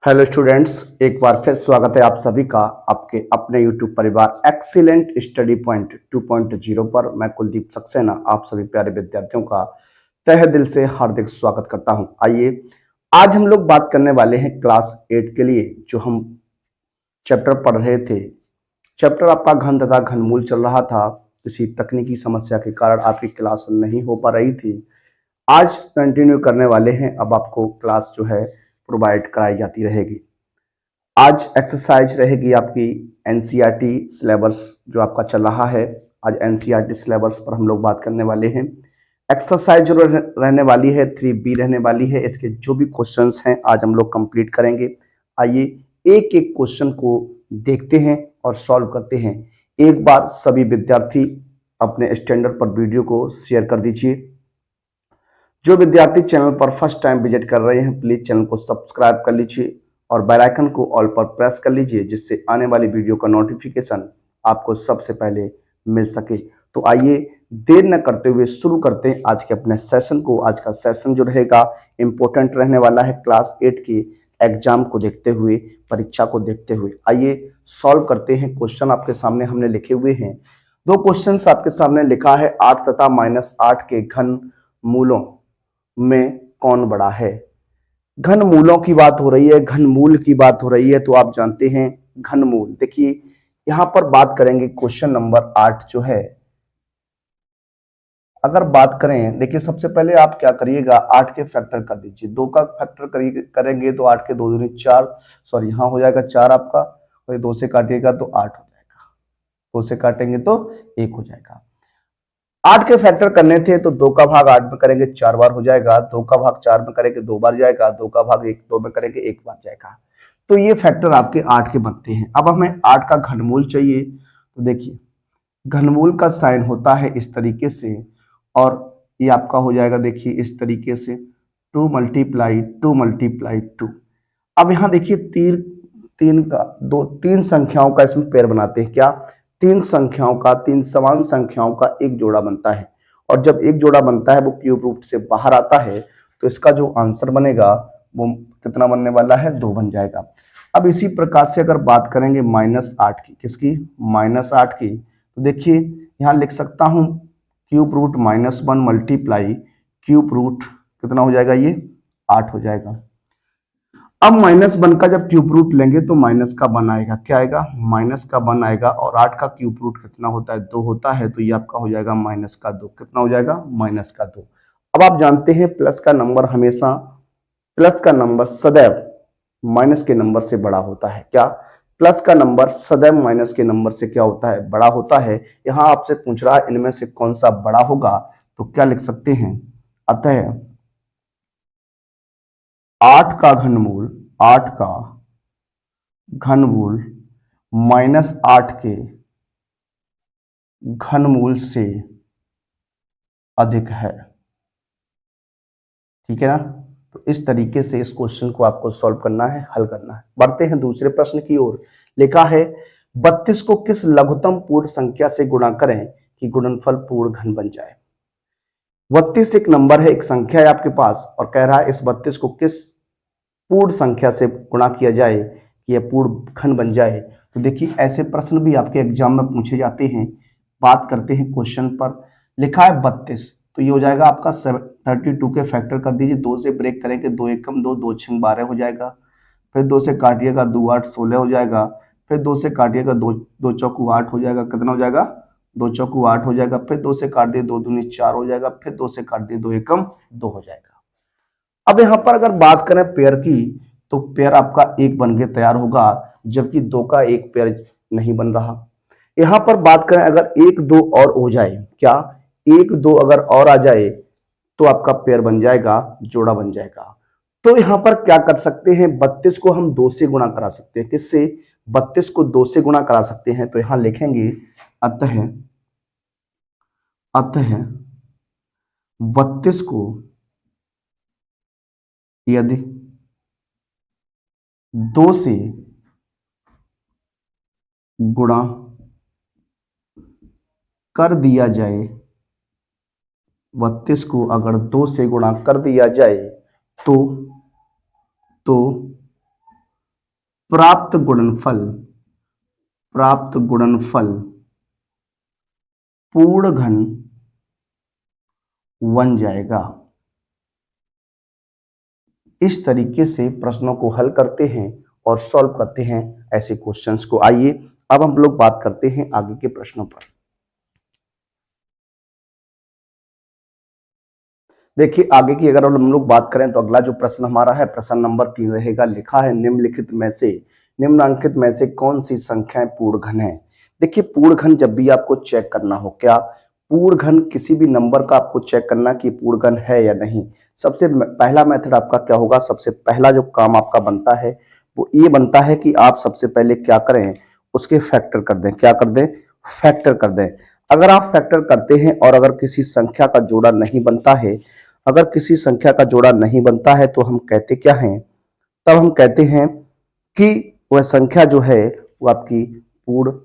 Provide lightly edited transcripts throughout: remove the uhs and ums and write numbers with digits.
Hello students, एक बार फिर स्वागत है आप सभी का आपके अपने यूट्यूब परिवार एक्सीलेंट स्टडी पॉइंट 2.0 पर। मैं कुलदीप सक्सेना आप सभी प्यारे विद्यार्थियों का तहे दिल से हार्दिक स्वागत करता हूं। आइए आज हम लोग बात करने वाले हैं क्लास 8 के लिए जो हम चैप्टर पढ़ रहे थे। चैप्टर आपका घन तथा घनमूल चल रहा था। किसी तकनीकी समस्या के कारण आपकी क्लास नहीं हो पा रही थी। आज कंटिन्यू करने वाले हैं। अब आपको क्लास जो है प्रोवाइड कराई जाती रहेगी। आज एक्सरसाइज रहेगी आपकी एनसीईआरटी सिलेबस जो आपका चल रहा है। आज एनसीईआरटी सिलेबस पर हम लोग बात करने वाले हैं। एक्सरसाइज जो रहने वाली है 3B रहने वाली है। इसके जो भी क्वेश्चंस हैं आज हम लोग कंप्लीट करेंगे। आइए एक एक क्वेश्चन को देखते हैं और सॉल्व करते हैं। एक बार सभी विद्यार्थी अपने स्टैंडर्ड पर वीडियो को शेयर कर दीजिए। जो विद्यार्थी चैनल पर फर्स्ट टाइम विजिट कर रहे हैं प्लीज चैनल को सब्सक्राइब कर लीजिए और बेल आइकन को ऑल पर प्रेस कर लीजिए जिससे आने वाली वीडियो का नोटिफिकेशन आपको सबसे पहले मिल सके। तो आइए देर न करते हुए शुरू करते हैं आज के अपने सेशन को। आज का सेशन जो रहेगा इंपॉर्टेंट रहने वाला है क्लास 8 के एग्जाम को देखते हुए, परीक्षा को देखते हुए। आइए सॉल्व करते हैं। क्वेश्चन आपके सामने हमने लिखे हुए हैं। दो क्वेश्चन आपके सामने लिखा है 8 तथा -8 के घन मूलों में कौन बड़ा है। घन मूलों की बात हो रही है, घनमूल की बात हो रही है, तो आप जानते हैं घनमूल। देखिए यहां पर बात करेंगे क्वेश्चन नंबर 8 जो है। अगर बात करें, देखिए सबसे पहले आप क्या करिएगा 8 के फैक्टर कर दीजिए। 2 का फैक्टर करेंगे तो 8 के 2 दूनी 4, सॉरी यहाँ हो जाएगा 4 आपका, और 2 से काटिएगा तो 8 हो जाएगा, 2 से काटेंगे तो 1 हो जाएगा। 8 के फैक्टर करने थे तो 2 का भाग 8 में करेंगे 4 बार हो जाएगा, 2 का भाग 4 में करेंगे 2 बार जाएगा, 2 का भाग 2 में करेंगे 1 बार जाएगा। तो ये फैक्टर आपके 8 के बनते हैं। अब हमें 8 का घनमूल चाहिए। तो देखिए घनमूल का साइन होता है इस तरीके से, और ये आपका हो जाएगा देखिए इस तरीके से 2 मल्टीप्लाई 2 मल्टीप्लाई 2। अब यहाँ देखिए तीन तीन का दो तीन संख्याओं का इसमें पेयर बनाते हैं। क्या? तीन संख्याओं का, तीन समान संख्याओं का एक जोड़ा बनता है, और जब एक जोड़ा बनता है वो क्यूब रूट से बाहर आता है तो इसका जो आंसर बनेगा वो कितना बनने वाला है? 2 बन जाएगा। अब इसी प्रकार से अगर बात करेंगे -8 की, किसकी? -8 की, तो देखिए यहाँ लिख सकता हूं cube root -1 multiply cube root कितना हो जाएगा? ये 8 हो जाएगा। अब -1 का जब क्यूब रूट लेंगे तो माइनस का 1 आएगा। क्या आएगा? माइनस का 1 आएगा, और 8 का क्यूब रूट कितना होता है? 2 होता है, तो ये आपका हो जाएगा -2। कितना हो जाएगा? -2। अब आप जानते हैं प्लस का नंबर हमेशा, प्लस का नंबर सदैव माइनस के नंबर से बड़ा होता है। क्या? प्लस का नंबर सदैव माइनस के नंबर से क्या होता है? बड़ा होता है। यहां आपसे पूछ रहा है इनमें से कौन सा बड़ा होगा, तो क्या लिख सकते हैं? अतः 8 का घनमूल, 8 का घनमूल -8 के घनमूल से अधिक है। ठीक है ना? तो इस तरीके से इस क्वेश्चन को आपको सॉल्व करना है, हल करना है। बढ़ते हैं दूसरे प्रश्न की ओर। लिखा है 32 को किस लघुत्तम पूर्ण संख्या से गुणा करें कि गुणनफल पूर्ण घन बन जाए। 32 एक नंबर है, एक संख्या है आपके पास, और कह रहा है इस 32 को किस पूर्ण संख्या से गुणा किया जाए कि यह पूर्ण घन बन जाए। तो देखिए ऐसे प्रश्न भी आपके एग्जाम में पूछे जाते हैं। बात करते हैं क्वेश्चन पर। लिखा है 32, तो ये हो जाएगा आपका 32 के फैक्टर कर दीजिए। 2 से ब्रेक करेंगे, 2 एकम 2, 2 छंग 12 हो जाएगा। फिर 2 से काटिएगा, 2 8 16 हो जाएगा। फिर 2 से काटिएगा, 2 चौकू 8 हो जाएगा। कितना हो जाएगा? 2 चौकू 8 हो जाएगा। फिर 2 से काट दिए, 2 दूनी 4 हो जाएगा। फिर 2 से काट दिए, 2 एकम 2 हो जाएगा। अब यहां पर अगर बात करें पेयर की, तो पेयर आपका एक बन के तैयार होगा, जबकि 2 का एक पेयर नहीं बन रहा। यहां पर बात करें अगर 1 2 और हो जाए, क्या 1 2 अगर और आ जाए तो आपका पेयर बन जाएगा, जोड़ा बन जाएगा। तो यहां पर क्या कर सकते हैं? 32 को हम 2 से गुणा करा सकते हैं। किससे? 32 को 2 से गुणा करा सकते हैं। तो यहां लिखेंगे अतः अतः 32 को यदि 2 से गुणा कर दिया जाए, 32 को अगर 2 से गुणा कर दिया जाए तो प्राप्त गुणनफल पूर्ण घन बन जाएगा। इस तरीके से प्रश्नों को हल करते हैं और सॉल्व करते हैं ऐसे क्वेश्चंस को। आइए अब हम लोग बात करते हैं आगे के प्रश्नों पर। देखिए आगे की अगर हम लोग बात करें तो अगला जो प्रश्न हमारा है प्रश्न नंबर 3 रहेगा। लिखा है निम्नलिखित में से कौन सी संख्याएं पूर्ण घन है। देखिए पूर्ण घन जब भी आपको चेक करना हो, क्या पूर्ण घन किसी भी नंबर का आपको चेक करना कि पूर्ण घन है या नहीं, सबसे पहला मेथड आपका क्या होगा। सबसे पहला जो काम आपका बनता है वो ये बनता है कि आप सबसे पहले क्या करें, उसके फैक्टर कर दें। क्या कर दें, फैक्टर कर दें। अगर आप फैक्टर करते हैं और अगर किसी संख्या का जोड़ा नहीं बनता है, अगर किसी संख्या का जोड़ा नहीं बनता है तो हम कहते क्या हैं, तब हम कहते हैं कि वह संख्या जो है वो आपकी पूर्ण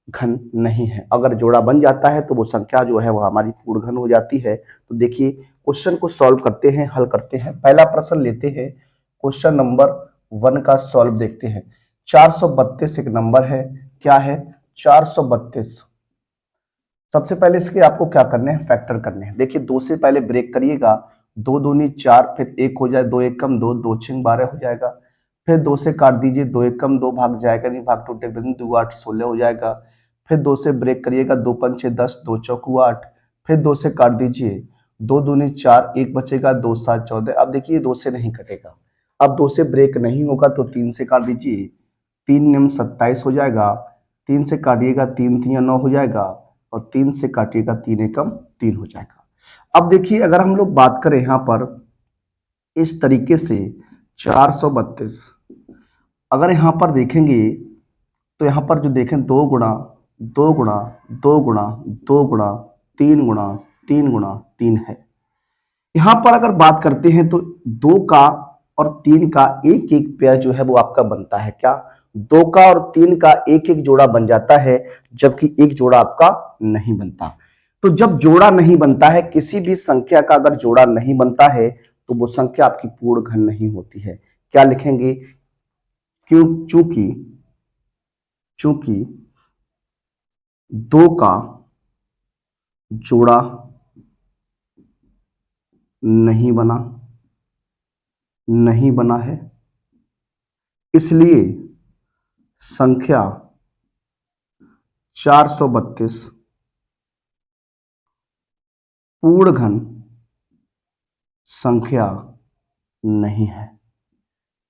घन नहीं है। अगर जोड़ा बन जाता है तो वो संख्या जो है वो हमारी पूर्ण घन हो जाती है। तो देखिए क्वेश्चन को सॉल्व करते हैं, हल करते हैं। पहला प्रश्न लेते हैं, क्वेश्चन नंबर 1 का सॉल्व देखते हैं। 432 एक नंबर है, क्या है 432। सबसे पहले इसके आपको क्या करने हैं, फैक्टर करने हैं। देखिए 2 से पहले ब्रेक करिएगा, 2 दूनी 4, फिर 1 हो जाए, 2 एक कम 2, 2 6 12 हो जाएगा। फिर 2 से काट दीजिए, 2 एक कम 2 भाग जाएगा, नहीं भाग टूटे, 2 8 16 हो जाएगा। फिर 2 से ब्रेक करिएगा, 2 5 6 10, 2 चौकू 8। फिर 2 से काट दीजिए, 2 दूनी 4, 1 बचेगा, 2 7 14। अब देखिए 2 से नहीं कटेगा। अब 2 से ब्रेक नहीं होगा तो 3 से काट दीजिए, 3 निम 27 हो जाएगा। 3 से काटिएगा, 3 3 9 हो जाएगा, और 3 से काटिएगा, 3 एकम 3 हो जाएगा। अब देखिए अगर हम लोग बात करें यहां पर इस तरीके से 432, अगर यहां पर देखेंगे तो यहां पर जो देखें 2 गुणा 2 गुणा 2 गुणा 2 गुणा 3 गुणा 3 गुणा 3 है। यहां पर अगर बात करते हैं तो 2 का और 3 का एक एक पेयर जो है वो आपका बनता है। क्या 2 का और 3 का एक एक जोड़ा बन जाता है, जबकि एक जोड़ा आपका नहीं बनता। तो जब जोड़ा नहीं बनता है, किसी भी संख्या का अगर जोड़ा नहीं बनता है तो वो संख्या आपकी पूर्ण घन नहीं होती है। क्या लिखेंगे, क्यों, चूंकि चूंकि 2 का जोड़ा नहीं बना नहीं बना है, इसलिए संख्या 432 पूर्ण घन संख्या नहीं है।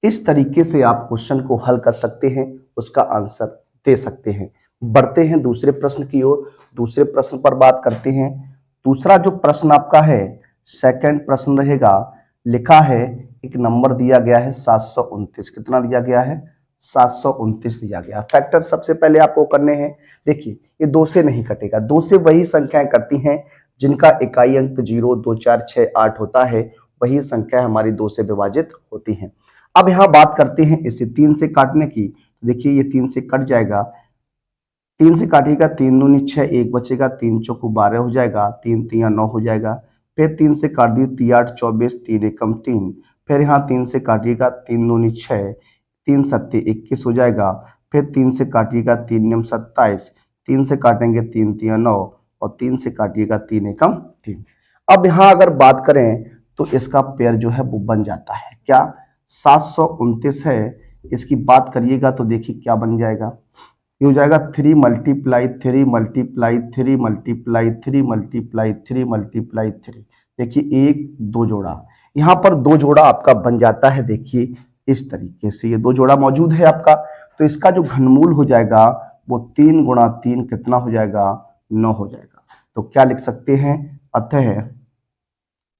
इस तरीके से आप क्वेश्चन को हल कर सकते हैं, उसका आंसर दे सकते हैं। बढ़ते हैं दूसरे प्रश्न की ओर, दूसरे प्रश्न पर बात करते हैं। दूसरा जो प्रश्न आपका है, सेकंड प्रश्न रहेगा। लिखा है एक नंबर दिया गया है 729। कितना दिया गया है, 729 दिया गया। फैक्टर सबसे पहले आपको करने हैं। देखिए ये 2 से नहीं कटेगा, 2 से वही संख्याएं कटती हैं जिनका इकाई अंक 0 2 4 6 8 होता है, वही संख्या हमारी 2 से विभाजित होती हैं। अब यहां बात करते हैं इसे 3 से काटने की। देखिए ये 3 से कट जाएगा, 3 से काटिएगा, 3 दूनी 6, 1 बचेगा, 3 चौको 12 हो जाएगा, 3 तिया 9 हो जाएगा। फिर 3 से काट दिए, 3 8 24, 3 एकम 3। फिर यहाँ 3 से काटिएगा, 3 दूनी 6, 3 सत्ते 21 हो जाएगा। फिर 3 से काटिएगा, 3 नियम 27, 3 से काटेंगे, 3 तिया 9, और 3 से काटिएगा, 3 एकम 3। अब यहाँ अगर बात करें तो इसका पेयर जो है वो बन जाता है। क्या 729 है, इसकी बात करिएगा तो देखिए क्या बन जाएगा। ये हो जाएगा 3 multiply 3 multiply 3 multiply 3 multiply 3 multiply 3। देखिए 1 2 जोड़ा, यहाँ पर 2 जोड़ा आपका बन जाता है। देखिए इस तरीके से ये 2 जोड़ा मौजूद है आपका, तो इसका जो घनमूल हो जाएगा वो 3 गुणा 3 कितना हो जाएगा, 9 हो जाएगा। तो क्या लिख सकते हैं, अतः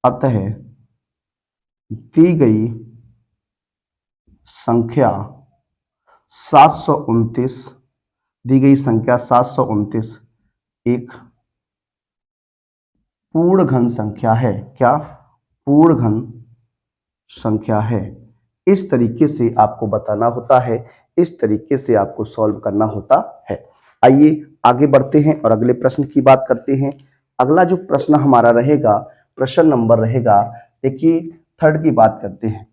अतः दी गई संख्या 729, दी गई संख्या 729 एक पूर्ण घन संख्या है। क्या पूर्ण घन संख्या है। इस तरीके से आपको बताना होता है, इस तरीके से आपको सॉल्व करना होता है। आइए आगे बढ़ते हैं और अगले प्रश्न की बात करते हैं। अगला जो प्रश्न हमारा रहेगा, प्रश्न नंबर रहेगा, देखिए थर्ड की बात करते हैं।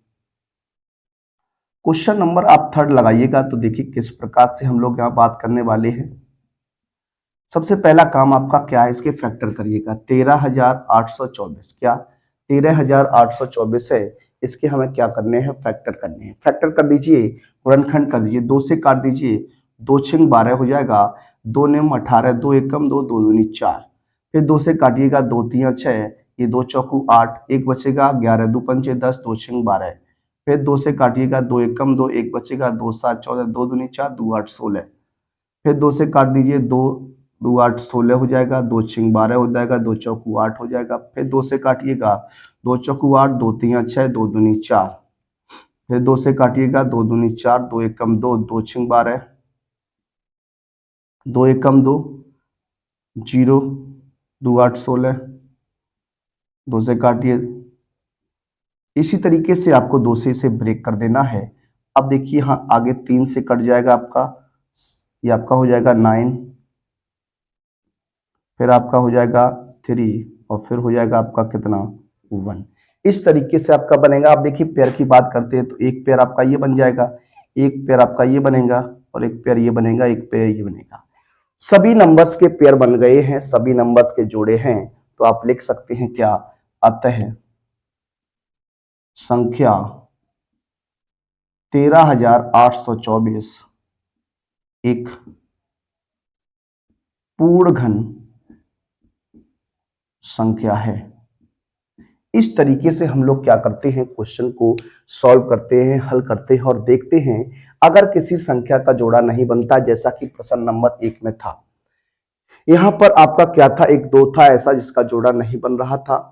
क्वेश्चन नंबर आप थर्ड लगाइएगा तो देखिए किस प्रकार से हम लोग यहाँ बात करने वाले हैं। सबसे पहला काम आपका क्या है, इसके फैक्टर करिएगा। 13,824 क्या 13,824 है, इसके हमें क्या करने हैं, फैक्टर करने हैं। फैक्टर कर दीजिए, गुणनखंड कर दीजिए, 2 से काट दीजिए, 2 छंग 12 हो जाएगा, 2 नेम 18, 2 एकम 2, 2 दूनी 4, फिर 2 से काटिएगा, 2 तिया 6, ये 2 चौकू 8, एक बचेगा, 11 दो पंचे 10, 2 छंग 12, फिर 2 से काटिएगा, 2 एकम 2, एक बचेगा, 2 7 14, 2 दूनी 4, 2 8 16, फिर 2 से काट दीजिए, 2 2 8 16 हो जाएगा, 2 छिंग 12 हो जाएगा, 2 चौकू 8 हो जाएगा, फिर 2 से काटिएगा, 2 चौकू 8, 2 तिया 6, 2 दूनी 4, फिर 2 से काटिएगा, 2 दूनी 4, 2 एकम 2, 2 छिंग 12, 2 एकम 2, 0, 2 8 16, 2 से काटिए। इसी तरीके से आपको 2 से इसे ब्रेक कर देना है। अब देखिए यहाँ आगे 3 से कट जाएगा आपका, ये आपका हो जाएगा 9, फिर आपका हो जाएगा 3 और फिर हो जाएगा आपका कितना 1। इस तरीके से आपका बनेगा। आप देखिए पेयर की बात करते हैं तो एक पेयर आपका ये बन जाएगा, एक पेयर आपका ये बनेगा और एक पेयर ये बनेगा, एक पेयर ये बनेगा। सभी नंबर्स के पेयर बन गए हैं, सभी नंबर्स के जोड़े हैं, तो आप लिख सकते हैं क्या, अतः संख्या 13,824 एक पूर्ण घन संख्या है। इस तरीके से हम लोग क्या करते हैं, क्वेश्चन को सॉल्व करते हैं, हल करते हैं और देखते हैं अगर किसी संख्या का जोड़ा नहीं बनता, जैसा कि प्रश्न नंबर 1 में था। यहां पर आपका क्या था, एक 2 था ऐसा जिसका जोड़ा नहीं बन रहा था,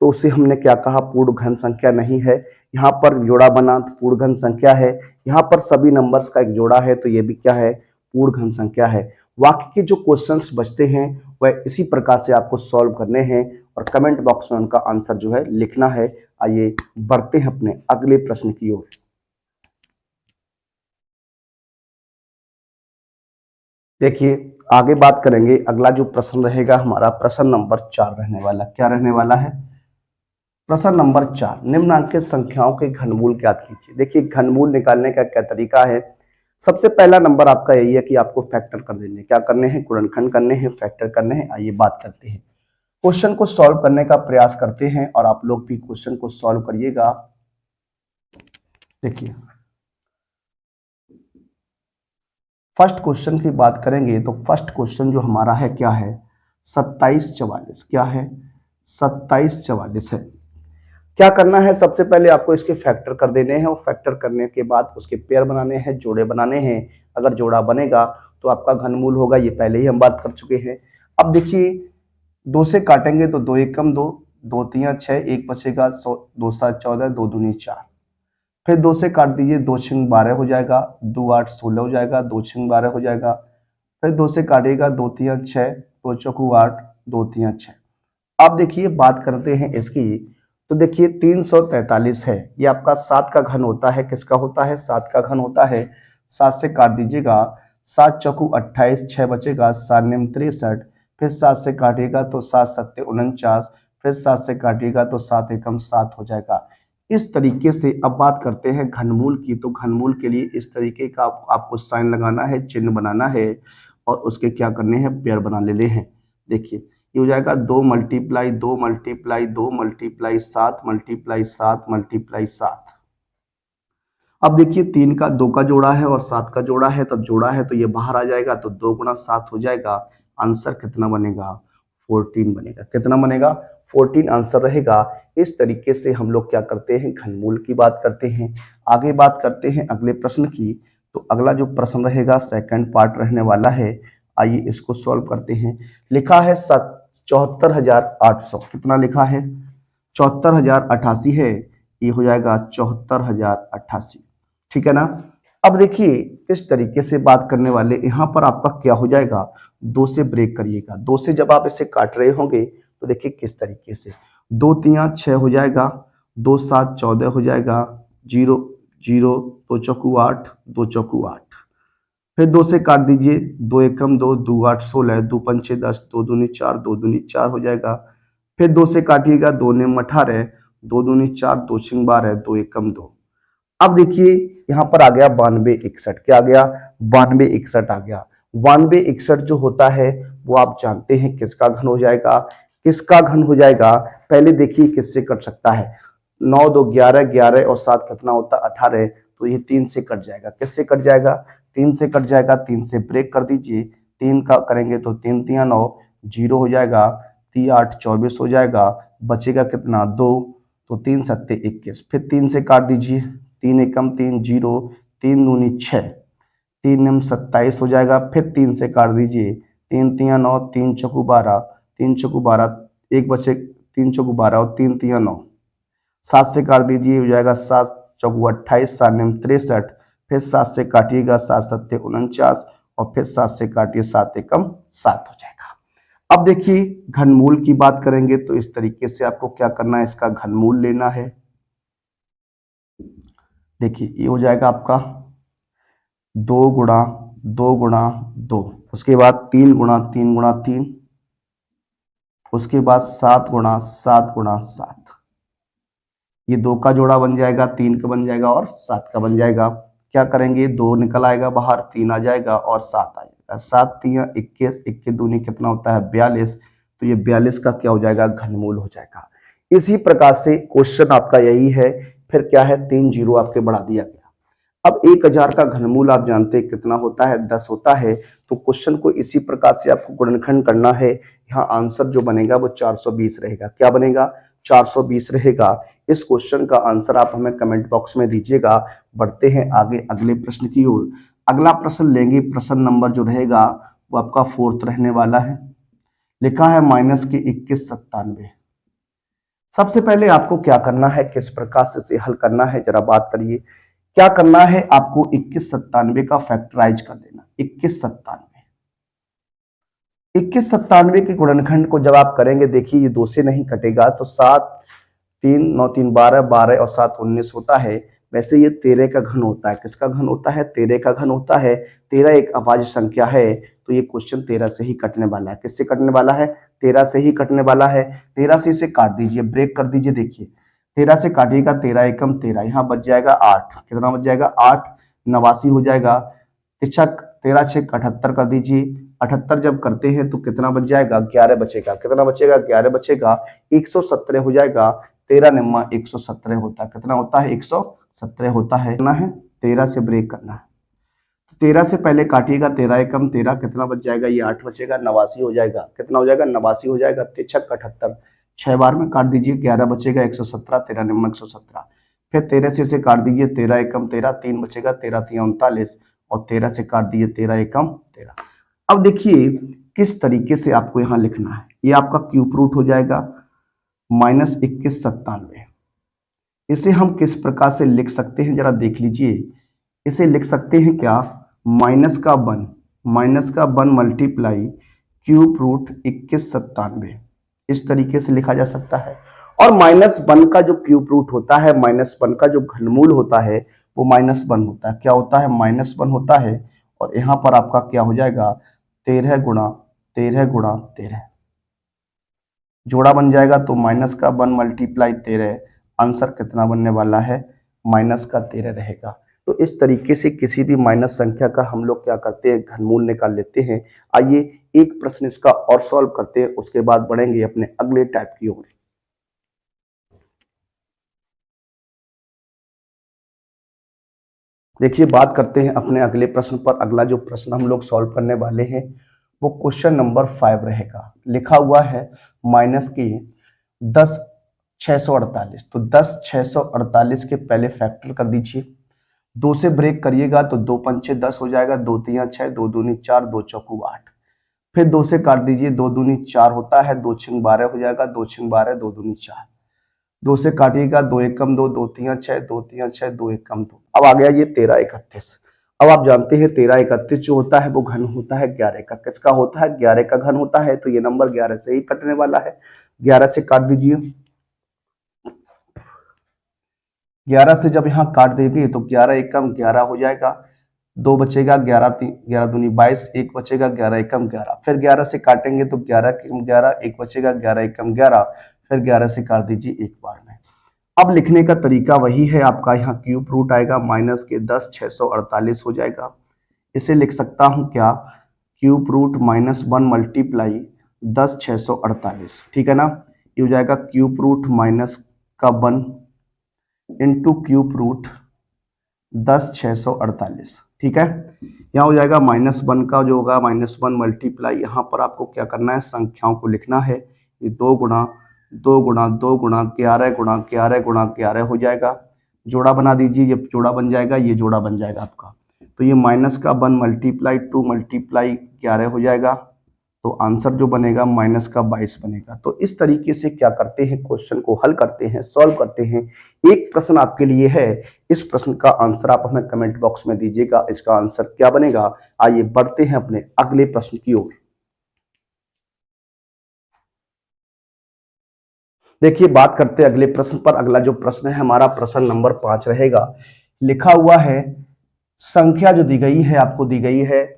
तो उसे हमने क्या कहा, पूर्ण घन संख्या नहीं है। यहाँ पर जोड़ा बना तो पूर्ण घन संख्या है, यहाँ पर सभी नंबर्स का एक जोड़ा है तो ये भी क्या है, पूर्ण घन संख्या है। बाकी के जो क्वेश्चंस बचते हैं वह इसी प्रकार से आपको सॉल्व करने हैं और कमेंट बॉक्स में उनका आंसर जो है लिखना है। आइए बढ़ते हैं अपने अगले प्रश्न की ओर। देखिए आगे बात करेंगे, अगला जो प्रश्न रहेगा हमारा प्रश्न नंबर 4 रहने वाला। क्या रहने वाला है, प्रश्न नंबर 4, निम्नलिखित संख्याओं के घनमूल ज्ञात कीजिए। देखिए घनमूल निकालने का क्या तरीका है, सबसे पहला नंबर आपका यही है कि आपको फैक्टर कर देने, क्या करने हैं, गुणनखंड करने हैं, फैक्टर करने हैं। आइए बात करते हैं, क्वेश्चन को सॉल्व करने का प्रयास करते हैं और आप लोग भी क्वेश्चन को सॉल्व करिएगा। देखिए फर्स्ट क्वेश्चन की बात करेंगे तो फर्स्ट क्वेश्चन जो हमारा है क्या है, 2744। क्या है, 2744 है। क्या करना है, सबसे पहले आपको इसके फैक्टर कर देने हैं और फैक्टर करने के बाद उसके पेयर बनाने हैं, जोड़े बनाने हैं। अगर जोड़ा बनेगा तो आपका घनमूल होगा, ये पहले ही हम बात कर चुके हैं। अब देखिए 2 से काटेंगे तो 2 एकम 2, 2 तिया 6, एक बचेगा, 2 7 14, 2 दूनी 4, फिर 2 से काट दीजिए, 2 छिंग 12 हो जाएगा, 2 8 16 हो जाएगा, 2 छिंग 12 हो जाएगा, फिर 2 से काटिएगा, 2 तिया 6, 2 चौकू 8, 2 तिया 6। अब देखिए बात करते हैं इसकी, तो देखिए 343 है, ये आपका 7 का घन होता है। किसका होता है, 7 का घन होता है। 7 से काट दीजिएगा, 7 चौकू 28, 6 बचेगा, 7 निम 63, फिर 7 से काटिएगा तो 7 सत्ते 49, फिर 7 से काटिएगा तो 7 एकम 7 हो जाएगा। इस तरीके से अब बात करते हैं घनमूल की, तो घनमूल के लिए इस तरीके का आपको साइन लगाना है, चिन्ह बनाना है और उसके क्या करने हैं, पेयर बना लेने हैं। देखिए ये हो जाएगा 2 multiply 2 multiply 2 multiply 7 multiply 7 multiply 7। अब देखिए 3 का 2 का जोड़ा है और 7 का जोड़ा है, तब जोड़ा है तो ये बाहर आ जाएगा, तो 2 गुणा 7 हो जाएगा। आंसर कितना बनेगा, 14 बनेगा। कितना बनेगा, 14 आंसर रहेगा। इस तरीके से हम लोग क्या करते हैं, घनमूल की बात करते हैं। आगे बात करते हैं अगले प्रश्न की, तो अगला जो प्रश्न रहेगा सेकंड पार्ट रहने वाला है। आइए इसको सॉल्व करते हैं। लिखा है 74,800, कितना लिखा है, 74,088 है, ये हो जाएगा 74,088। ठीक है ना। अब देखिए किस तरीके से बात करने वाले, यहां पर आपका क्या हो जाएगा, 2 से ब्रेक करिएगा। 2 से जब आप इसे काट रहे होंगे तो देखिए किस तरीके से, 2 तिया 6 हो जाएगा, 2 7 14 हो जाएगा, 0 0, 2 चौकू 8, 2 चौकू 8, फिर 2 से काट दीजिए, 2 एकम 2, 2 8 16, 2 पंचे 10, 2 दूनी 4, 2 दूनी 4 हो जाएगा, फिर 2 से काटिएगा, 2 नेम 18, 2 दूनी 4, 2 छिंग 12, 2 एकम 2, अब देखिए यहाँ पर आ गया 9261, क्या आ गया 9261 आ गया। 9261 जो होता है वो आप जानते हैं किसका घन हो जाएगा, किसका घन हो जाएगा। पहले देखिए किससे कट सकता है, 9 2 11, 11 और 7 कितना होता है 18, तो ये 3 से कट जाएगा। किससे कट जाएगा, 3 से कट जाएगा। 3 से ब्रेक कर दीजिए, 3 का करेंगे तो 3 3 9, 0 हो जाएगा, 3 8 24 हो जाएगा, बचेगा कितना 2, तो 3 सत्ते 21, फिर 3 से काट दीजिए, 3 एकम 3 0, 3 दूनी 6, 3 निम 27 हो जाएगा, फिर 3 से काट दीजिए, 3 3 9, 3 चौकू 12, 3 चौकू 12, एक बचे 3 चौकू 12 और 3 3 9, 7 से काट दीजिए हो जाएगा 7 चौकू 28, 7 निम 63, फिर 7 से काटिएगा 7 सत्ते 49 और फिर 7 से काटिए 7 एकम 7 हो जाएगा। अब देखिए घनमूल की बात करेंगे तो इस तरीके से आपको क्या करना है, इसका घनमूल लेना है। देखिए ये हो जाएगा आपका 2 गुणा 2 गुणा 2, उसके बाद 3 गुणा 3 गुणा 3, उसके बाद 7 गुणा 7 गुणा 7, ये 2 का जोड़ा बन जाएगा, 3 का बन जाएगा और 7 का बन जाएगा। क्या करेंगे, 2 निकल आएगा बाहर, 3 आ जाएगा और 7 आ जाएगा। 7 3 21, 21 दूनी कितना होता है 42, तो ये 42 का क्या हो जाएगा घनमूल हो जाएगा। इसी प्रकार से क्वेश्चन आपका यही है, फिर क्या है 3 जीरो आपके बढ़ा दिया गया। अब 1000 का घनमूल आप जानते हैं कितना होता है 10 होता है, तो क्वेश्चन को इसी प्रकार से आपको गुणनखंड करना है। यहाँ आंसर जो बनेगा वो 420 रहेगा। क्या बनेगा 420 रहेगा। इस क्वेश्चन का आंसर आप हमें कमेंट बॉक्स में दीजिएगा। बढ़ते हैं आगे अगले प्रश्न की ओर। अगला प्रश्न लेंगे, प्रश्न नंबर जो रहेगा वो आपका 4th रहने वाला है। लिखा है माइनस के 2197। सबसे पहले आपको क्या करना है, किस प्रकार से इसे हल करना है जरा बात करिए। क्या करना है आपको 2197 का फैक्टराइज कर देना। 2197 के गुणनखंड को जब आप करेंगे, देखिए ये 2 से नहीं कटेगा, तो 7 3 9 3 12, 12 और 7 19 होता है। वैसे ये 13 का घन होता है। किसका घन होता है 13 का घन होता है। 13 एक अभाज्य संख्या है, तो ये क्वेश्चन 13 से ही कटने वाला है। किससे कटने वाला है 13 से ही कटने वाला है। 13 से इसे काट दीजिए, ब्रेक कर दीजिए। देखिए 13 से काटिएगा, 13 एकम 13, यहाँ बच जाएगा 8, कितना बच जाएगा 8, 89 हो जाएगा। तिरछक 13 6 78 कर दीजिए। 78 जब करते हैं तो कितना बच जाएगा 11 बचेगा। कितना बचेगा 11 बचेगा, 117 हो जाएगा। 13 निम्मा 117 होता है। कितना होता है 117 होता है। करना है 13 से ब्रेक करना है, 13 से पहले काटिएगा, 13 एकम 13, कितना बच जाएगा ये 8 बचेगा, 89 हो जाएगा। कितना हो जाएगा 89 हो जाएगा। 6 78, 6 बार में काट दीजिए, 11 बचेगा 117, 13 निम्न 117, फिर 13 से इसे काट दीजिए, 13 एकम 13, 3 बचेगा, 13 3 39 और 13 से काट दीजिए, 13 एकम 13। अब देखिए किस तरीके से आपको यहाँ लिखना है। ये आपका क्यूब रूट हो जाएगा माइनस 2197। इसे हम किस प्रकार से लिख सकते हैं जरा देख लीजिए। इसे लिख सकते हैं क्या, माइनस का वन मल्टीप्लाई क्यूब रूट 2197, इस तरीके से लिखा जा सकता है। और -1 का जो क्यूब रूट होता है, -1 का जो घनमूल होता है वो -1 होता है। क्या होता है -1 होता है। और यहाँ पर आपका क्या हो जाएगा 13 गुणा 13 गुणा 13, जोड़ा बन जाएगा, तो माइनस का 1 मल्टीप्लाई 13, आंसर कितना बनने वाला है -13 रहेगा। तो इस तरीके से किसी भी माइनस संख्या का हम लोग क्या करते हैं घनमूल निकाल लेते हैं। आइए एक प्रश्न इसका और सॉल्व करते हैं, उसके बाद बढ़ेंगे अपने अगले टाइप की ओर। देखिए बात करते हैं अपने अगले प्रश्न पर। अगला जो प्रश्न हम लोग सॉल्व करने वाले हैं वो क्वेश्चन नंबर 5 रहेगा। लिखा हुआ है माइनस की 10 648, तो 10 648 के पहले फैक्टर कर दीजिए। 2 से ब्रेक करिएगा तो 2 पंचे 10 हो जाएगा, 2 तिया 6, 2 दूनी 4, 2 चौकू 8, फिर 2 से काट दीजिए, 2 दूनी 4 होता है, 2 छिंग 12 हो जाएगा, 2 छिंग 12, 2 दूनी 4, 2 से काटिएगा, 2 एकम 2, 2 तिया 6, 2 तिया 6, 2 एकम 2। अब आ गया ये 13 31। अब आप जानते हैं 13 31 जो होता है वो घन होता है 11 का। किसका होता है 11 का घन होता है, तो ये नंबर 11 से ही कटने वाला है। 11 से काट दीजिए, 11 से जब यहाँ काट देंगे तो 11 एकम 11 हो जाएगा, 2 बचेगा, 11 11 दूनी 22, 1 बचेगा, 11 एकम 11, फिर 11 से काटेंगे तो 11 एकम 11, 1 बचेगा, 11 एकम 11, फिर 11 से काट दीजिए एक बार में। अब लिखने का तरीका वही है आपका, यहाँ क्यूब रूट आएगा माइनस के 10 648 हो जाएगा। इसे लिख सकता हूं क्या, क्यूब रूट माइनस 1 मल्टीप्लाई 10 648, ठीक है ना। ये हो जाएगा क्यूब रूट माइनस का 1 इंटू क्यूब रूट 10 648, ठीक है। यहाँ हो जाएगा -1 का जो होगा -1 मल्टीप्लाई, यहाँ पर आपको क्या करना है, संख्याओं को लिखना है। ये 2 गुणा 2 गुणा 2 गुणा 11 गुणा 11 गुणा 11 हो जाएगा। जोड़ा बना दीजिए, ये जोड़ा बन जाएगा, ये जोड़ा बन जाएगा आपका। तो ये माइनस का 1 मल्टीप्लाई 2 मल्टीप्लाई 11 हो जाएगा। तो आंसर जो बनेगा माइनस का 22 बनेगा। तो इस तरीके से क्या करते हैं, क्वेश्चन को हल करते हैं, सॉल्व करते हैं। एक प्रश्न आपके लिए है, इस प्रश्न का आंसर आप हमें कमेंट बॉक्स में दीजिएगा, इसका आंसर क्या बनेगा। आइए बढ़ते हैं अपने अगले प्रश्न की ओर। देखिए बात करते हैं अगले प्रश्न पर। अगला जो प्रश्न है हमारा प्रश्न नंबर 5 रहेगा। लिखा हुआ है, संख्या जो दी गई है आपको दी गई है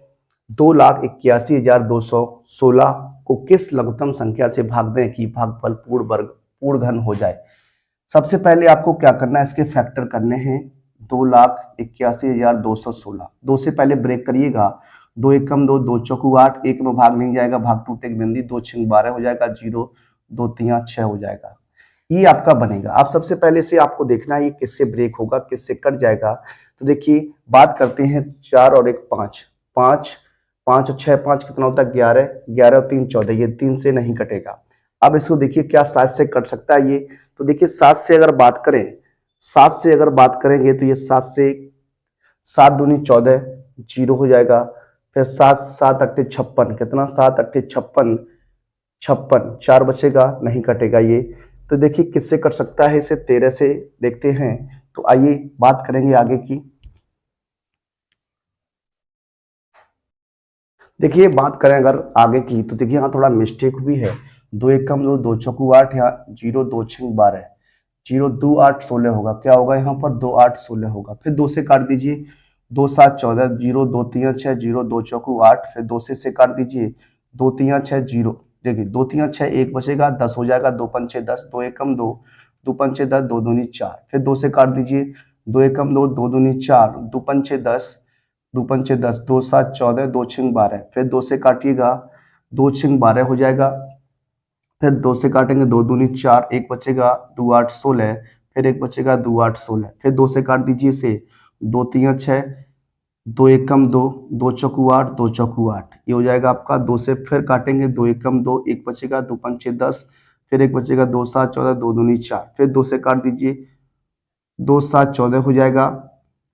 2,81,216 को किस लघुत्तम संख्या से भाग दें कि भागफल पूर्ण वर्ग पूर्ण घन हो जाए। सबसे पहले आपको क्या करना है, इसके फैक्टर करने हैं। 2,81,216, दो से पहले ब्रेक करिएगा। 2 एकम 2, 2 चौकू 8, एक में भाग नहीं जाएगा, भाग टूटे बिंदी, 2 छिंग 12 हो जाएगा, 0 2 3 6 हो जाएगा। ये आपका बनेगा। आप सबसे पहले से आपको देखना है ये किससे ब्रेक होगा, किससे कट जाएगा। तो देखिए बात करते हैं, 4 और 1 5, 5 5 और 6 5 कितना होता है 11, 11 और 3 14, ये 3 से नहीं कटेगा। अब इसको देखिए क्या 7 से कट सकता है ये। तो देखिए 7 से अगर बात करें, 7 से अगर बात करेंगे तो ये 7 से 7 दूनी 14, 0 हो जाएगा। फिर 7 7 अट्ठे 56, कितना 7 अट्ठे 56, 56 4 बचेगा, नहीं कटेगा ये। तो देखिए किससे कट सकता है, इसे 13 से देखते हैं। तो आइए बात करेंगे आगे की। देखिए बात करें अगर आगे की, तो देखिए यहाँ थोड़ा मिस्टेक हुई है। 2 एकम 2, 2 चौकू 8, यहाँ 0 2 छिंग 12, 0 2 8 16 होगा। क्या होगा यहाँ पर 2 8 16 होगा। फिर 2 से काट दीजिए, 2 7 14, 0 2 3 6, 0 2 चौकू 8, फिर 2 से काट दीजिए, 2 3 6 0, देखिए 2 3 6 1 बचेगा, 10 हो जाएगा, 2 पंचे 10, 2 एकम 2, 2 पंचे 10, 2 दूनी 4, फिर 2 से काट दीजिए, 2 एकम 2, 2 दूनी 4, 2 पंचे 10, 2 पंचे 10, 2 7 14, 2 छिंग 12, फिर 2 से काटिएगा, 2 छिंग 12 हो जाएगा। फिर 2 से काटेंगे, 2 दूनी 4, 1 बचेगा, 2 8 16, फिर 1 बचेगा, 2 8 16, फिर 2 से काट दीजिए इसे, 2 3 6, 2 एकम 2, 2 चौकू 8, 2 चौकू 8, ये हो जाएगा आपका। 2 से फिर काटेंगे, 2 एकम 2, 1 बचेगा, 2 पंचे 10, फिर 1 बचेगा, 2 7 14, 2 दूनी 4, फिर 2 से काट दीजिए, 2 7 14 हो जाएगा।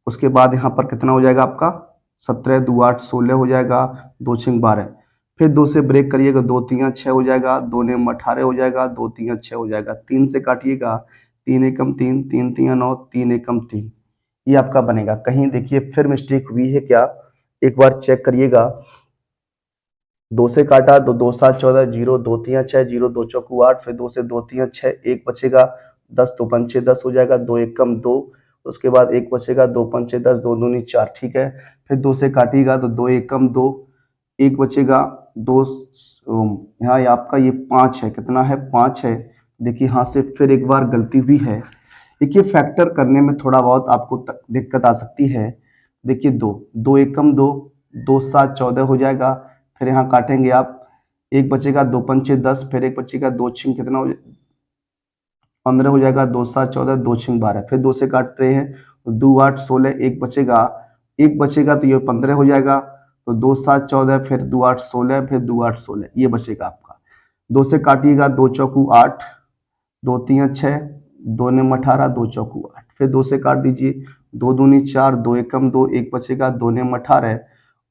उसके बाद यहाँ पर कितना हो जाएगा आपका 17, 2 8 16 हो जाएगा, 2 छिंग 12, फिर 2 से ब्रेक करिएगा, 2 3 6 हो जाएगा, 2 नेम 18 हो जाएगा, 2 3 6 हो जाएगा। 3 से काटिएगा, 3 एकम 3, 3 3 9, 3 एकम 3, ये आपका बनेगा। कहीं देखिए फिर मिस्टेक हुई है क्या, एक बार चेक करिएगा। 2 से काटा तो 2 7 14, 0 2 3 6, 0 2 चौकू 8, फिर 2 से 2 3 6, 1 बचेगा, 10 2 पंचे 10 हो जाएगा, 2 एकम 2, उसके बाद 1 बचेगा, 2 पंचे 10, 2 दूनी 4, ठीक है। फिर 2 से काटिएगा तो 2 एकम 2, 1 बचेगा, 2 यहाँ आपका ये 5 है, कितना है 5 है। देखिए यहाँ से फिर एक बार गलती हुई है। देखिए फैक्टर करने में थोड़ा बहुत आपको दिक्कत आ सकती है। देखिए 2 2 एकम 2, 2 7 14 हो जाएगा, फिर यहाँ काटेंगे आप, 1 बचेगा, 2 पंचे 10, फिर 1 बचेगा, 2 छिंग कितना हो 15 हो जाएगा, 2 7 14, 2 छिंग 12, फिर 2 से काट रहे हैं, 2 8 16, 1 बचेगा, 1 बचेगा तो ये 15 हो जाएगा। तो 2 7 14, फिर 2 8 16, फिर 2 8 16, ये बचेगा आपका। 2 से काटिएगा, 2 चौकू 8, 2 3 6, 2 नेम 18, 2 चौकू 8, फिर 2 से काट दीजिए, 2 दूनी 4, 2 एकम 2, 1 बचेगा, 2 नेम 18,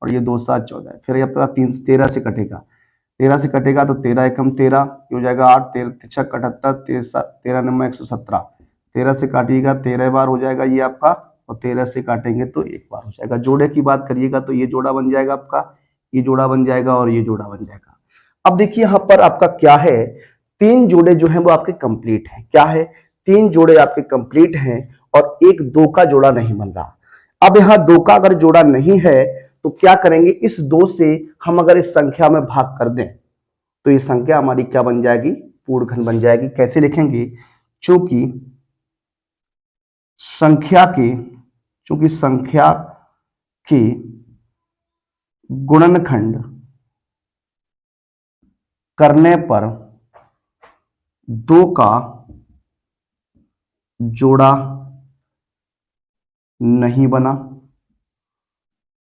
और ये 2 7 14, फिर आपका 13 से कटेगा। 13 से कटेगा तो 13 एकम 13, ये हो जाएगा 8, 13 तिरछक 78, 13 नंबर 117, 13 से काटिएगा, 13 बार हो जाएगा ये आपका, और 13 से काटेंगे तो एक बार हो जाएगा। जोड़े की बात करिएगा तो ये जोड़ा बन जाएगा आपका, ये जोड़ा बन जाएगा, और ये जोड़ा बन जाएगा। अब देखिए यहाँ पर आपका क्या है, 3 जोड़े जो हैं वो आपके कंप्लीट हैं। क्या है, 3 जोड़े आपके कंप्लीट हैं, और एक 2 का जोड़ा नहीं बन रहा। अब यहाँ 2 का अगर जोड़ा नहीं है तो क्या करेंगे, इस 2 से हम अगर इस संख्या में भाग कर दें तो ये संख्या हमारी क्या बन जाएगी, पूर्ण घन बन जाएगी। कैसे लिखेंगे, चूंकि संख्या की, चूंकि संख्या की गुणनखंड करने पर दो का जोड़ा नहीं बना,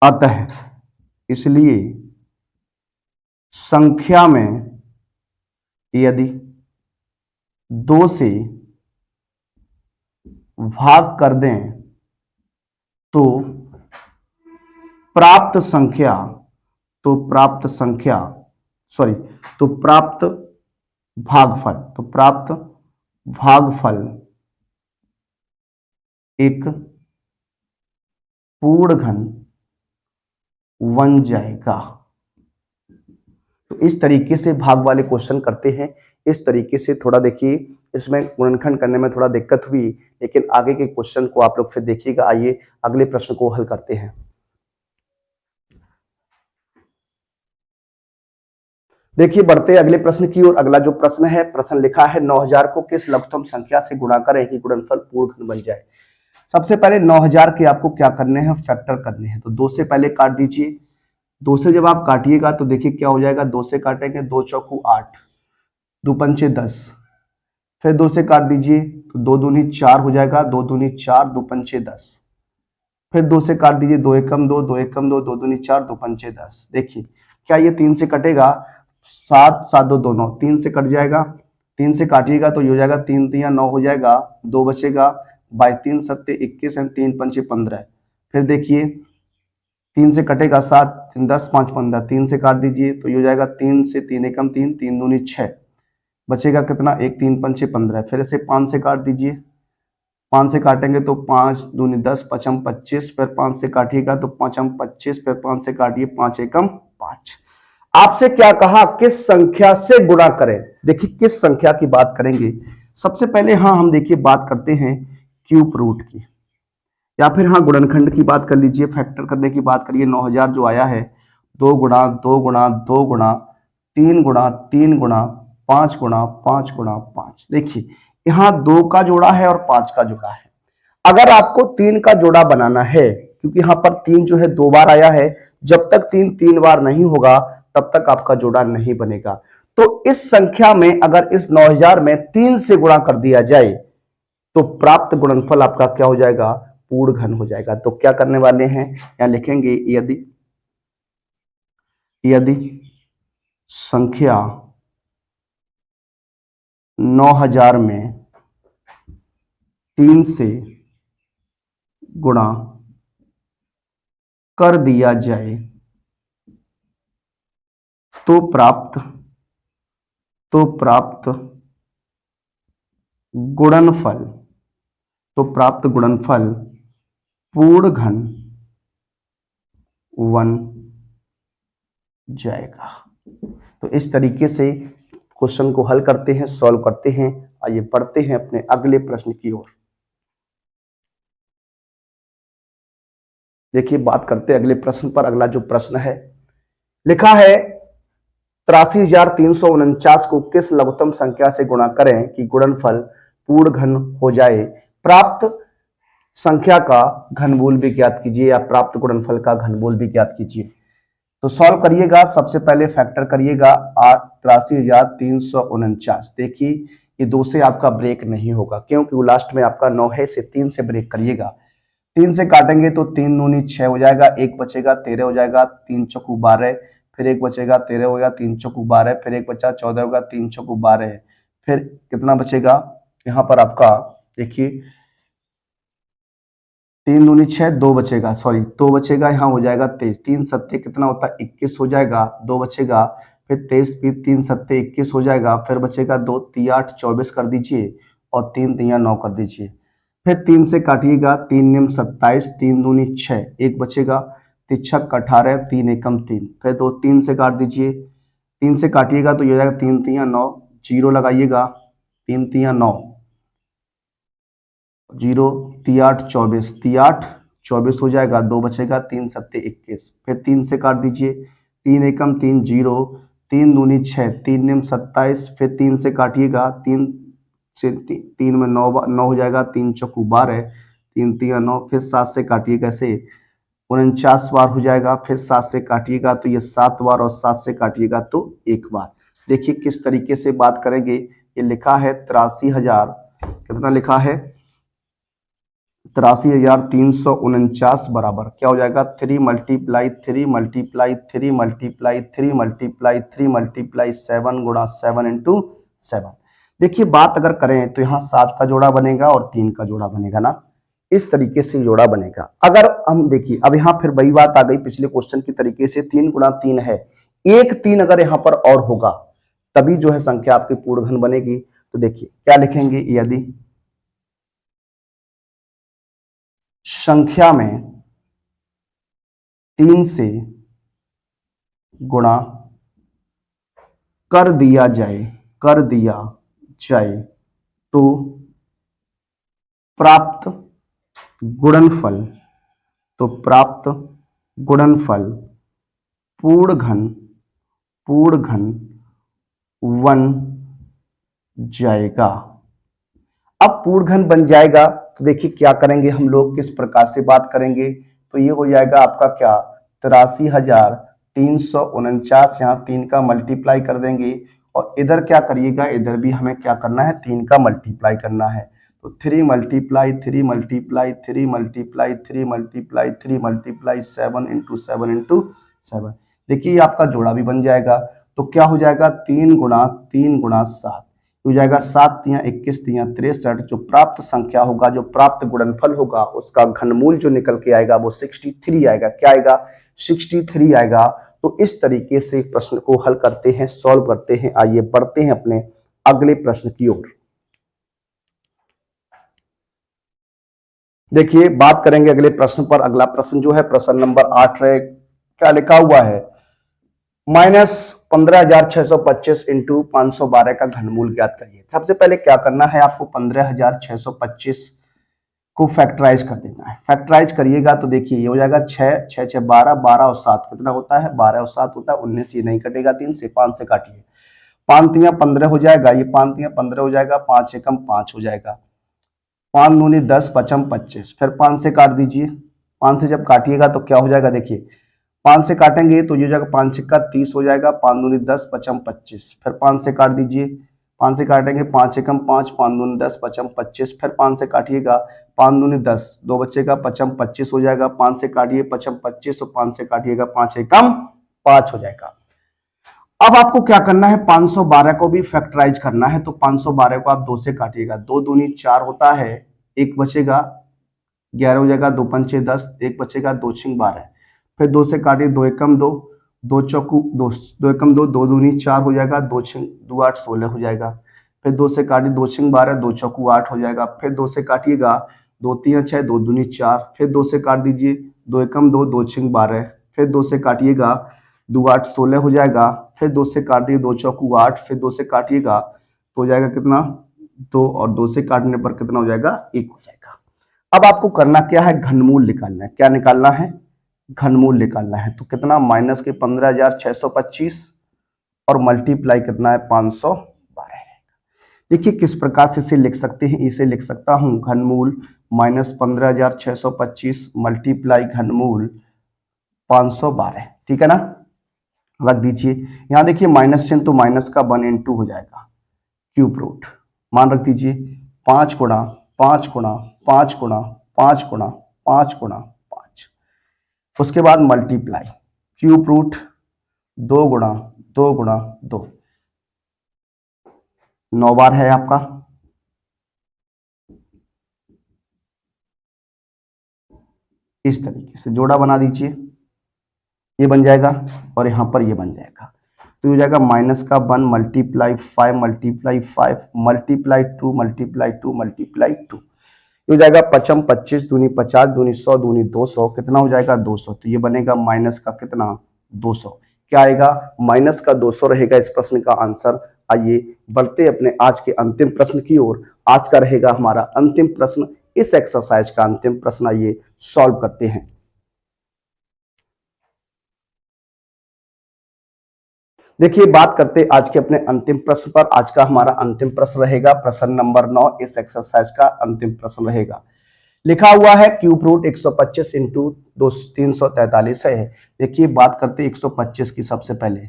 अतः इसलिए संख्या में यदि 2 से भाग कर दें तो प्राप्त संख्या तो प्राप्त संख्या सॉरी तो प्राप्त भागफल एक पूर्ण घन बन जाएगा। तो इस तरीके से भाग वाले क्वेश्चन करते हैं। इस तरीके से थोड़ा देखिए, इसमें गुणनखंड करने में थोड़ा दिक्कत हुई, लेकिन आगे के क्वेश्चन को आप लोग फिर देखिएगा। आइए अगले प्रश्न को हल करते हैं। देखिए बढ़ते हैं अगले प्रश्न की ओर। अगला जो प्रश्न है, प्रश्न लिखा है 9000 को किस लघुत्तम संख्या से गुणा करें कि गुणनफल पूर्ण घन बन जाए। सबसे पहले 9000 के आपको क्या करने हैं, फैक्टर करने हैं। तो 2 से पहले काट दीजिए। 2 से जब आप काटिएगा तो देखिए क्या हो जाएगा, 2 से काटेंगे 2 चौकू 8, 2 पंचे 10, फिर 2 से काट दीजिए तो 2 दूनी 4 हो जाएगा, 2 दूनी 4, 2 पंचे 10, फिर 2 से काट दीजिए, 2 एकम 2, 2 एकम 2, 2 दूनी 4, 2 पंचे 10। देखिए क्या ये 3 से कटेगा, 7 7 2 2 9, 3 से कट जाएगा। 3 से काटिएगा तो ये हो जाएगा 3 3 9 हो जाएगा, 2 बचेगा, 22 3 7 21 एंड 3 पंचे 15। फिर देखिए 3 से कटेगा 7 3 10 5 15, 3 से काट दीजिए तो ये हो जाएगा 3 से 3 एकम 3, 3 दूनी 6, बचेगा कितना 1 3 पंचे 15। फिर इसे 5 से काट दीजिए, 5 से काटेंगे तो 5 दूनी 10, 5 25, फिर 5 से काटिएगा तो 5 25, फिर 5 से काटिए 5 एकम 5। आपसे क्या कहा, किस संख्या से गुणा करें। देखिए किस संख्या की बात करेंगे। सबसे पहले हाँ हम देखिए बात करते हैं क्यूब रूट की, या फिर हाँ गुणनखंड की बात कर लीजिए, फैक्टर करने की बात करिए। 9000 जो आया है 2 गुणा 2 गुणा 2 गुणा 3 गुणा 3 गुणा 5 गुणा 5 गुणा 5। देखिए यहाँ 2 का जोड़ा है और 5 का जोड़ा है। अगर आपको 3 का जोड़ा बनाना है, क्योंकि यहाँ पर 3 जो है 2 बार आया है, जब तक 3 3 बार नहीं होगा तब तक आपका जोड़ा नहीं बनेगा। तो इस संख्या में अगर इस 9000 में 3 से गुणा कर दिया जाए तो प्राप्त गुणनफल आपका क्या हो जाएगा, पूर्ण घन हो जाएगा। तो क्या करने वाले हैं, यहां लिखेंगे यदि यदि संख्या 9000 में 3 से गुणा कर दिया जाए तो प्राप्त गुणनफल पूर्ण घन बन जाएगा। तो इस तरीके से क्वेश्चन को हल करते हैं, सॉल्व करते हैं। आइए बढ़ते हैं अपने अगले प्रश्न की ओर। देखिए बात करते हैं अगले प्रश्न पर। अगला जो प्रश्न है लिखा है 83,349 को किस लघुत्तम संख्या से गुणा करें कि गुणनफल पूर्ण घन हो जाए। प्राप्त संख्या का घनमूल भी ज्ञात कीजिए, या प्राप्त गुणनफल का घनमूल भी ज्ञात कीजिए। तो सॉल्व करिएगा। सबसे पहले फैक्टर करिएगा 83,349। देखिए ये 2 से आपका ब्रेक नहीं होगा, क्योंकि वो लास्ट में आपका 9 है, से 3 से ब्रेक करिएगा। 3 से काटेंगे तो 3 दूनी 6 हो जाएगा, 1 बचेगा 13 हो जाएगा, 3 चौकू 12, फिर 1 बचेगा 13 हो गया, 3 चौकू 12, फिर 1 बचा 14 होगा, 3 चौकू 12, फिर कितना बचेगा यहाँ पर आपका, देखिए 3 दूनी 6, 2 बचेगा, सॉरी 2 बचेगा, यहाँ हो जाएगा 23, 3 सत्ते कितना होता है 21 हो जाएगा, 2 बचेगा, फिर 23 3 सत्ते 21 हो जाएगा, फिर बचेगा 2 3 8 24 कर दीजिए, और 3 3 9 कर दीजिए। फिर 3 से काटिएगा, 3 निम 27, 3 दूनी 6, 1 बचेगा, 3 छक 18, 3 एकम 3, फिर 2 3 से काट दीजिए। 3 से काटिएगा तो ये हो जाएगा 3 3 9, जीरो लगाइएगा, 3 3 9, 0 3 8 24, 3 8 24 हो जाएगा, 2 बचेगा, 3 सत्ते 21, फिर 3 से काट दीजिए, 3 एकम 3 0, 3 दूनी 6, 3 निम 27, फिर 3 से काटिएगा, 3 से 3 में 9 हो जाएगा, 3 चौकू 12, 3 3 9, फिर 7 से काटिए कैसे 49 बार हो जाएगा, फिर 7 से काटिएगा तो ये 7 बार और 7 से काटिएगा तो 1 बार। देखिए किस तरीके से बात करेंगे, ये लिखा है 83,000, कितना लिखा है 83,349 बराबर क्या हो जाएगा 3 multiply 3 multiply 3 multiply 3 multiply 3 multiply 7 गुणा 7 इंटू 7। देखिए बात अगर करें तो यहाँ 7 का जोड़ा बनेगा और 3 का जोड़ा बनेगा ना, इस तरीके से जोड़ा बनेगा। अगर हम देखिए अब यहाँ फिर वही बात आ गई पिछले क्वेश्चन की तरीके से, 3 गुणा 3 है, एक 3 अगर यहाँ पर और होगा तभी जो है संख्या आपकी पूर्ण घन बनेगी। तो देखिए क्या लिखेंगे, यदि संख्या में 3 से गुणा कर दिया जाए तो प्राप्त गुणनफल पूर्ण घन बन जाएगा। अब पूर्ण घन बन जाएगा तो देखिए क्या करेंगे हम लोग, किस प्रकार से बात करेंगे, तो ये हो जाएगा आपका क्या 83,349, यहाँ 3 का मल्टीप्लाई कर देंगे और इधर क्या करिएगा, इधर भी हमें क्या करना है 3 का मल्टीप्लाई करना है। तो 3 multiply 3 multiply 3 multiply 3 multiply 3 multiply 7 into 7 into 7। देखिए ये आपका जोड़ा भी बन जाएगा। तो क्या हो जाएगा 3 गुणा 7 हो जाएगा 7 तियां 21 तियां 63। जो प्राप्त संख्या होगा, जो प्राप्त गुणनफल होगा, उसका घनमूल जो निकल के आएगा वो 63 आएगा। क्या आएगा 63 आएगा। तो इस तरीके से प्रश्न को हल करते हैं, सॉल्व करते हैं। आइए बढ़ते हैं अपने अगले प्रश्न की ओर। देखिए बात करेंगे अगले प्रश्न पर। अगला प्रश्न जो है प्रश्न नंबर 8 है। क्या लिखा हुआ है, -15,625 इंटू 512 का घनमूल ज्ञात करिए। सबसे पहले क्या करना है आपको, 15,625 को फैक्टराइज कर देना है। फैक्टराइज करिएगा तो देखिए ये हो जाएगा 6 6 6 12, 12 और 7 कितना होता है 12 और 7 होता है 19। ये नहीं कटेगा 3 से, 5 से काटिए, 5 तियां 15 हो जाएगा, ये 5 तियां 15 हो जाएगा, 5 एकम 5 हो जाएगा, 5 दूनी 10 पचम 25, फिर 5 से काट दीजिए। 5 से जब काटिएगा तो क्या हो जाएगा, देखिए 5 से काटेंगे तो ये हो जाएगा 5 सिक्का 30 हो जाएगा, 5 दूनी 10 पचम 25, फिर 5 से काट दीजिए। 5 से काटेंगे 5 एकम 5, 5 दूनी 10 पचम 25, फिर 5 से काटिएगा, 5 दूनी 10, 2 बचेगा पचम 25 हो जाएगा, 5 से काटिए पचम 25 और 5 से काटिएगा 5 एकम 5 हो जाएगा। अब आपको क्या करना है, 512 को भी फैक्टराइज करना है। तो 512 को आप 2 से काटिएगा, 2 दूनी 4 होता है, 1 बचेगा 11 हो जाएगा, 2 पंचे 10, 1 बचेगा 2 छिंग 12, फिर 2 से काटिए 2 एकम 2, 2 चौकू 2, 2 एकम 2, 2 दूनी 4 हो जाएगा, 2 छिंग 2 8 16 हो जाएगा, फिर 2 से काटिए 2 छिंग 12, 2 चौकू 8 हो जाएगा, फिर 2 से काटिएगा 2 3 6, 2 दूनी 4, फिर 2 से काट दीजिए, 2 एकम 2, 2 छिंग 12, फिर 2 से काटिएगा 2 8 16 हो जाएगा, फिर 2 से काटिए 2 चौकू 8, फिर 2 से काटिएगा तो हो जाएगा कितना 2, और 2 से काटने पर कितना हो जाएगा 1 हो जाएगा। अब आपको करना क्या है, घनमूल निकालना है। क्या निकालना है, घनमूल निकालना है। तो कितना माइनस के 15,625 और मल्टीप्लाई कितना है 512। देखिए किस प्रकार से इसे लिख सकते हैं, इसे लिख सकता हूं घनमूल -15,625 मल्टीप्लाई घनमूल 512। ठीक है ना, रख दीजिए। यहां देखिए माइनस चिन्ह तो माइनस का 1 इंटू हो जाएगा, क्यूब रूट मान रख दीजिए 5 गुणा 5 गुणा 5 गुणा 5 गुणा 5 गुणा 5, उसके बाद मल्टीप्लाई क्यूब रूट 2 गुणा 2 गुणा 2, 9 बार है आपका। इस तरीके से जोड़ा बना दीजिए, ये बन जाएगा और यहां पर ये बन जाएगा। तो हो जाएगा माइनस का 1 multiply 5 multiply 5 multiply 2 multiply 2 multiply 2, हो जाएगा पचम 25 दूनी 50 दूनी 100 दूनी 200, कितना हो जाएगा 200। तो ये बनेगा माइनस का कितना 200। क्या आएगा, माइनस का 200 रहेगा इस प्रश्न का आंसर। आइए बढ़ते अपने आज के अंतिम प्रश्न की ओर। आज का रहेगा हमारा अंतिम प्रश्न, इस एक्सरसाइज का अंतिम प्रश्न। आइए सॉल्व करते हैं। देखिए बात करते आज के अपने अंतिम प्रश्न पर। आज का हमारा अंतिम प्रश्न रहेगा प्रश्न नंबर 9, इस एक्सरसाइज का अंतिम प्रश्न रहेगा। लिखा हुआ है क्यूब रूट 125 इंटू 343 है। देखिए बात करते हैं 125 की। सबसे पहले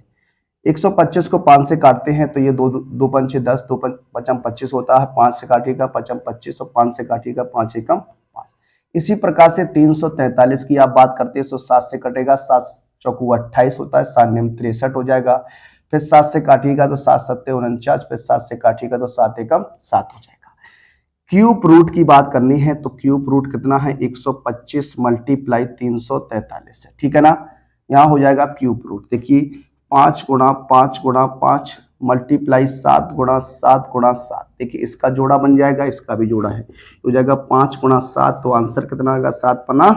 125 को 5 से काटते हैं तो ये दो पंचे 10, दो पचम 25 होता है। 5 से काटिएगा पचम 25 और 5 से काटिएगा 5 एकम 5। इसी प्रकार से 343 की आप बात करते हैं तो 7 से कटेगा, 7 चौकू 28 होता है, 7 निम 63 हो जाएगा। फिर 7 से काटिएगा तो 7 सत्ते 49, फिर 7 से काटिएगा तो 7 एकम 7 हो जाएगा। क्यूब रूट की बात करनी है तो क्यूब रूट कितना है, 125 मल्टीप्लाई 343 है, ठीक है ना। यहाँ हो जाएगा क्यूब रूट। देखिए 5 गुणा 5 गुणा 5 मल्टीप्लाई 7 गुणा 7 गुणा 7। देखिए इसका जोड़ा बन जाएगा, इसका भी जोड़ा है, हो जाएगा 5 गुणा 7। तो आंसर कितना आएगा, 7 पन्ना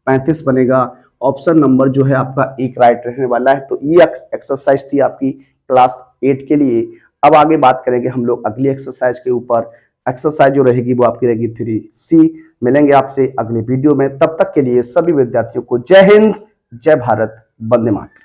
35 बनेगा। ऑप्शन नंबर जो है आपका एक राइट रहने वाला है। तो ये एक्सरसाइज थी आपकी क्लास 8 के लिए। अब आगे बात करेंगे हम लोग अगली एक्सरसाइज के ऊपर। एक्सरसाइज जो रहेगी वो आपकी रहेगी 3C। मिलेंगे आपसे अगले वीडियो में, तब तक के लिए सभी विद्यार्थियों को जय हिंद, जय भारत, वंदे मातरम।